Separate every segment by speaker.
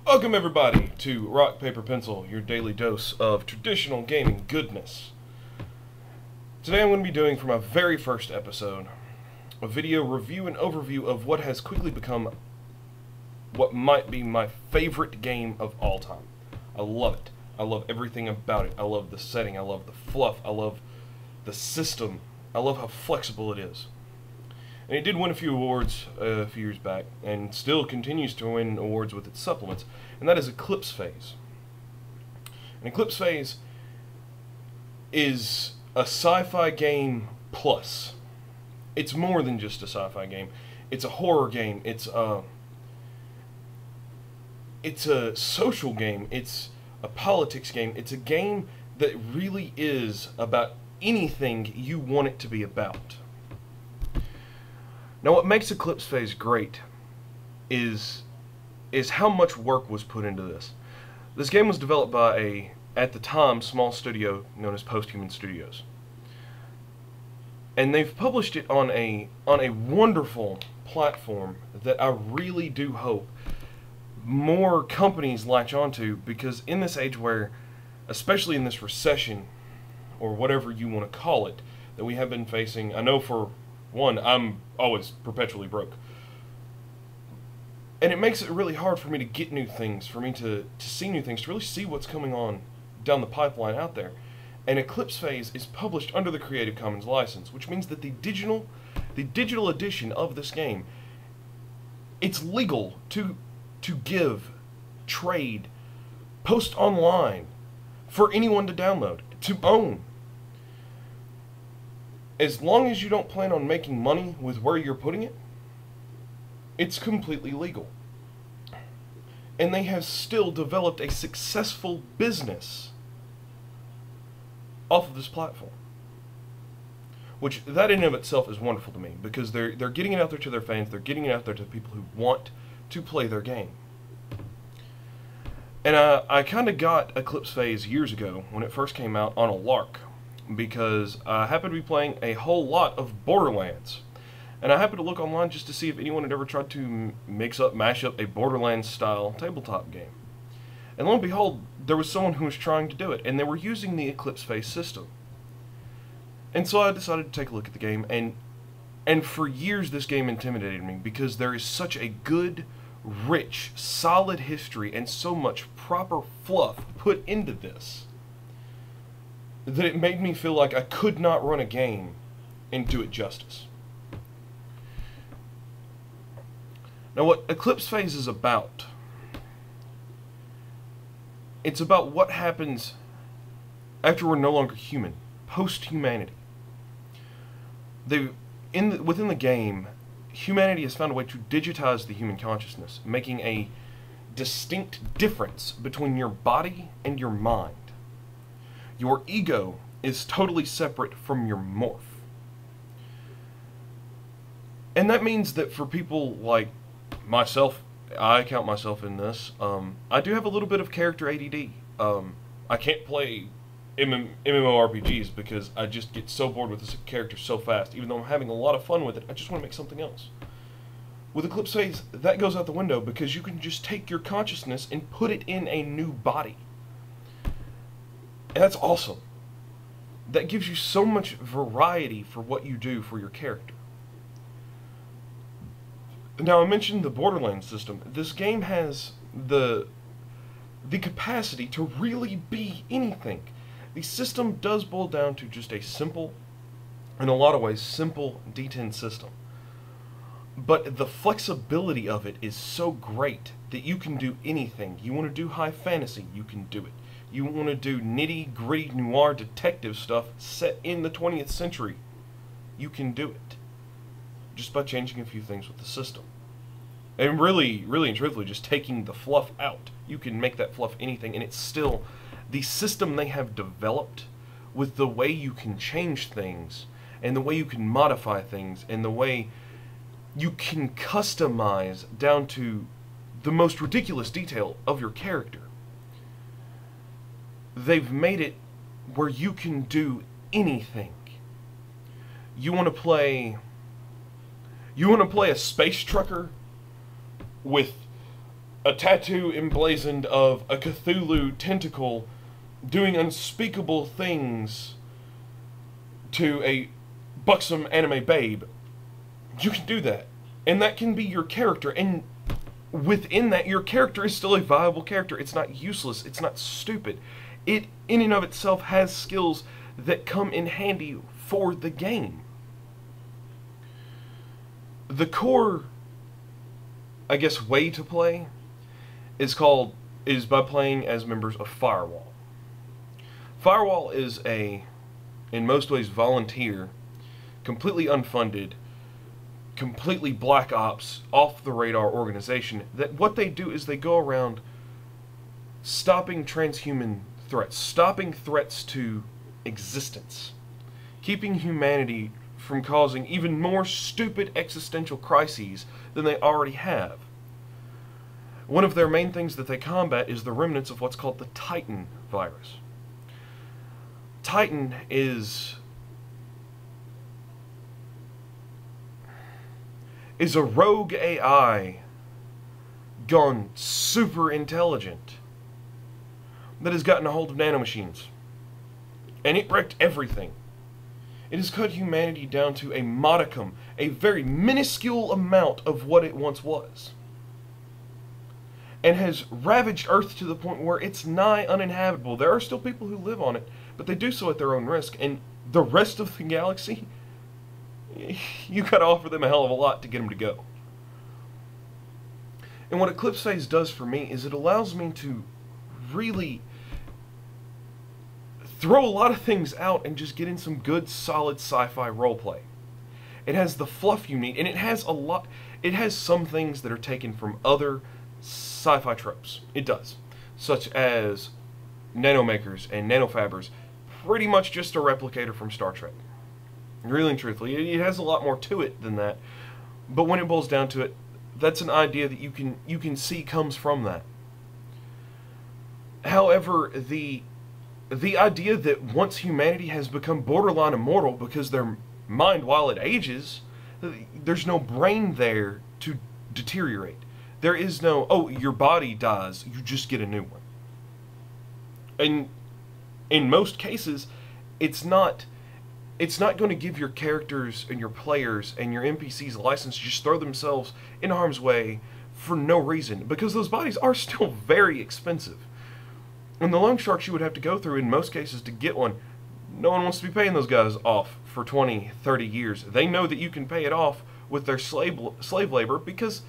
Speaker 1: Welcome everybody to Rock, Paper, Pencil, your daily dose of traditional gaming goodness. Today I'm going to be doing, for my very first episode, a video review and overview of what has quickly become what might be my favorite game of all time. I love it. I love everything about it. I love the setting. I love the fluff. I love the system. I love how flexible it is. And it did win a few awards a few years back, and still continues to win awards with its supplements, and that is Eclipse Phase. And Eclipse Phase is a sci-fi game plus. It's more than just a sci-fi game. It's a horror game. It's a social game. It's a politics game. It's a game that really is about anything you want it to be about. Now, what makes Eclipse Phase great is how much work was put into this. This game was developed by a, at the time, small studio known as Posthuman Studios. And they've published it on a wonderful platform that I really do hope more companies latch onto, because in this age where, especially in this recession, or whatever you want to call it, that we have been facing, I know for one, I'm always perpetually broke. And it makes it really hard for me to get new things, for me to see new things, to really see what's coming on down the pipeline out there. And Eclipse Phase is published under the Creative Commons license, which means that the digital edition of this game, it's legal to give, trade, post online for anyone to download, to own. As long as you don't plan on making money with where you're putting it, it's completely legal. And they have still developed a successful business off of this platform. Which, that in and of itself is wonderful to me, because they're getting it out there to their fans, they're getting it out there to people who want to play their game. And I kind of got Eclipse Phase years ago, when it first came out, on a lark, because I happened to be playing a whole lot of Borderlands. And I happened to look online just to see if anyone had ever tried to mash up a Borderlands-style tabletop game. And lo and behold, there was someone who was trying to do it, and they were using the Eclipse Phase system. And so I decided to take a look at the game, and for years this game intimidated me, because there is such a good, rich, solid history, and so much proper fluff put into this, that it made me feel like I could not run a game and do it justice. Now, what Eclipse Phase is about, it's about what happens after we're no longer human, post-humanity. Within the game, humanity has found a way to digitize the human consciousness, making a distinct difference between your body and your mind. Your ego is totally separate from your morph. And that means that for people like myself, I count myself in this, I do have a little bit of character ADD. I can't play MMORPGs because I just get so bored with this character so fast. Even though I'm having a lot of fun with it, I just want to make something else. With Eclipse Phase, that goes out the window, because you can just take your consciousness and put it in a new body. And that's awesome. That gives you so much variety for what you do for your character. Now, I mentioned the Borderlands system. This game has the capacity to really be anything. The system does boil down to just a simple, in a lot of ways, simple D10 system. But the flexibility of it is so great that you can do anything. You want to do high fantasy, you can do it. You want to do nitty-gritty noir detective stuff set in the 20th century, you can do it. Just by changing a few things with the system. And really and truthfully, just taking the fluff out. You can make that fluff anything, and it's still the system they have developed with the way you can change things, and the way you can modify things, and the way you can customize down to the most ridiculous detail of your character. They've made it where you can do anything. You want to play a space trucker with a tattoo emblazoned of a Cthulhu tentacle doing unspeakable things to a buxom anime babe, you can do that. And that can be your character. And within that, your character is still a viable character. It's not useless. It's not stupid. It, in and of itself, has skills that come in handy for the game. The core, I guess, way to play is by playing as members of Firewall. Firewall is a, in most ways, volunteer, completely unfunded, completely black ops, off the radar organization that what they do is they go around stopping transhuman threats, stopping threats to existence, keeping humanity from causing even more stupid existential crises than they already have. One of their main things that they combat is the remnants of what's called the Titan virus. Titan is a rogue AI gone super intelligent that has gotten a hold of nanomachines. And it wrecked everything. It has cut humanity down to a modicum, a very minuscule amount of what it once was. And has ravaged Earth to the point where it's nigh uninhabitable. There are still people who live on it, but they do so at their own risk. And the rest of the galaxy, you gotta offer them a hell of a lot to get them to go. And what Eclipse Phase does for me is it allows me to really throw a lot of things out and just get in some good, solid sci-fi roleplay. It has the fluff you need, and it has some things that are taken from other sci-fi tropes. It does. Such as nanomakers and nanofabbers. Pretty much just a replicator from Star Trek. Really and truthfully, it has a lot more to it than that. But when it boils down to it, that's an idea that you can see comes from that. However, the idea that once humanity has become borderline immortal because their mind, while it ages, there's no brain there to deteriorate. There is no, oh, your body dies, you just get a new one. And in most cases, it's not going to give your characters and your players and your NPCs a license to just throw themselves in harm's way for no reason, because those bodies are still very expensive. And the loan sharks you would have to go through in most cases to get one, no one wants to be paying those guys off for 20, 30 years. They know that you can pay it off with their slave labor because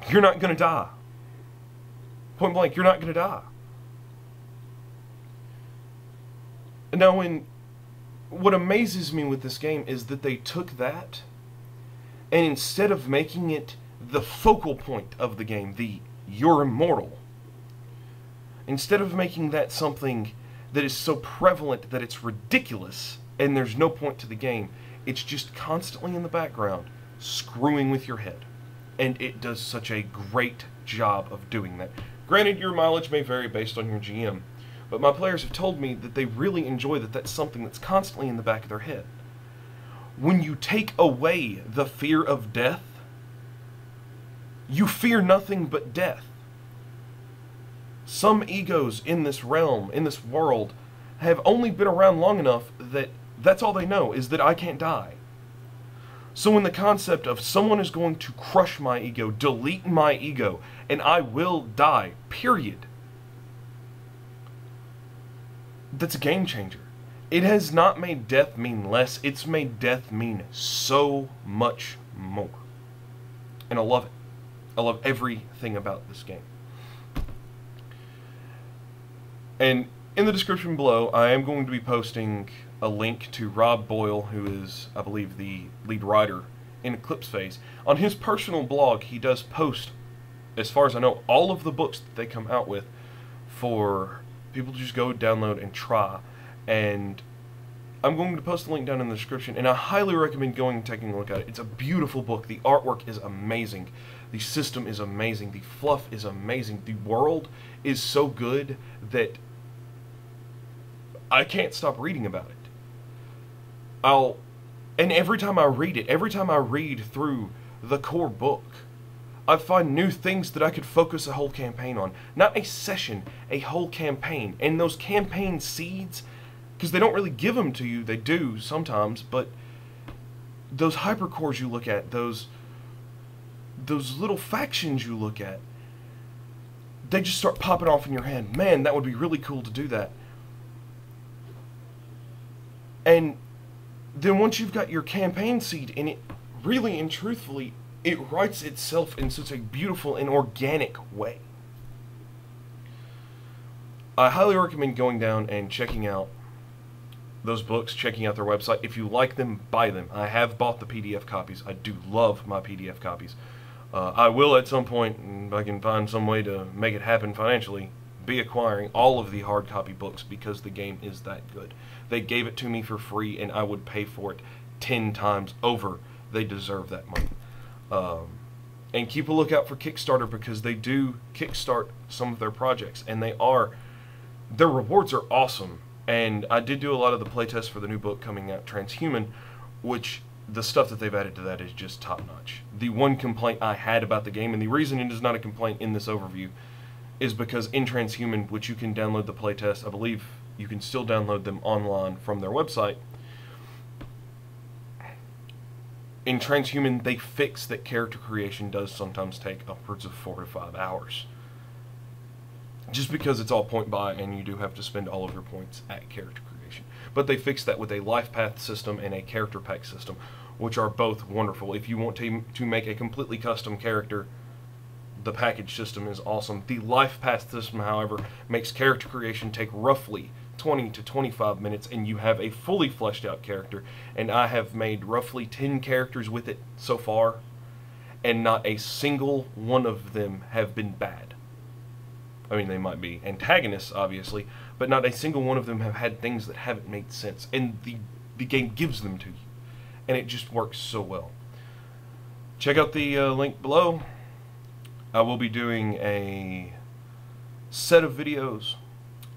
Speaker 1: you're not going to die. Point blank, you're not going to die. Now, what amazes me with this game is that they took that, and instead of making it the focal point of the game, you're immortal, instead of making that something that is so prevalent that it's ridiculous and there's no point to the game, it's just constantly in the background screwing with your head. And it does such a great job of doing that. Granted, your mileage may vary based on your GM, but my players have told me that they really enjoy that that's something that's constantly in the back of their head. When you take away the fear of death, you fear nothing but death. Some egos in this realm, in this world, have only been around long enough that that's all they know, is that I can't die. So when the concept of someone is going to crush my ego, delete my ego, and I will die, period, that's a game changer. It has not made death mean less, it's made death mean so much more. And I love it. I love everything about this game. And in the description below, I am going to be posting a link to Rob Boyle, who is, I believe, the lead writer in Eclipse Phase. On his personal blog, he does post, as far as I know, all of the books that they come out with for people to just go download and try. And I'm going to post the link down in the description, and I highly recommend going and taking a look at it. It's a beautiful book. The artwork is amazing. The system is amazing. The fluff is amazing. The world is so good that I can't stop reading about it. And every time I read it, every time I read through the core book, I find new things that I could focus a whole campaign on. Not a session, a whole campaign. And those campaign seeds, because they don't really give them to you, they do sometimes, but those hypercores you look at, those little factions you look at, they just start popping off in your head. Man, that would be really cool to do that. And then once you've got your campaign seed in it, really and truthfully, it writes itself in such a beautiful and organic way. I highly recommend going down and checking out those books, checking out their website. If you like them, buy them. I have bought the PDF copies. I do love my PDF copies. I will at some point, if I can find some way to make it happen financially, be acquiring all of the hard copy books because the game is that good. They gave it to me for free and I would pay for it 10 times over. They deserve that money. And keep a lookout for Kickstarter because they do kickstart some of their projects and their rewards are awesome. And I did do a lot of the playtests for the new book coming out, Transhuman, which the stuff that they've added to that is just top notch. The one complaint I had about the game, and the reason it is not a complaint in this overview, is because in Transhuman, which you can download the playtest, I believe you can still download them online from their website. In Transhuman, they fix that character creation does sometimes take upwards of 4 to 5 hours. Just because it's all point buy and you do have to spend all of your points at character creation. But they fixed that with a life path system and a character pack system, which are both wonderful. If you want to make a completely custom character, the package system is awesome. The life path system, however, makes character creation take roughly 20 to 25 minutes and you have a fully fleshed out character. And I have made roughly 10 characters with it so far, and not a single one of them have been bad. I mean, they might be antagonists, obviously, but not a single one of them have had things that haven't made sense. And the game gives them to you. And it just works so well. Check out the link below. I will be doing a set of videos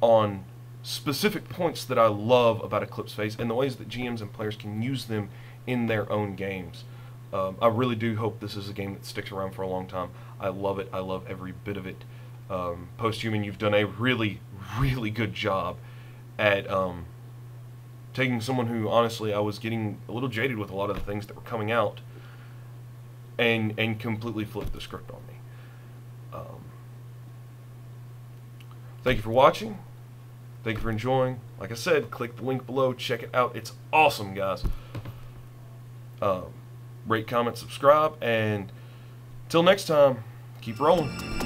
Speaker 1: on specific points that I love about Eclipse Phase and the ways that GMs and players can use them in their own games. I really do hope this is a game that sticks around for a long time. I love it. I love every bit of it. Posthuman, you've done a really, really good job at taking someone who, honestly, I was getting a little jaded with a lot of the things that were coming out and completely flipped the script on me. Thank you for watching. Thank you for enjoying. Like I said, click the link below. Check it out. It's awesome, guys. Rate, comment, subscribe, and till next time, keep rolling.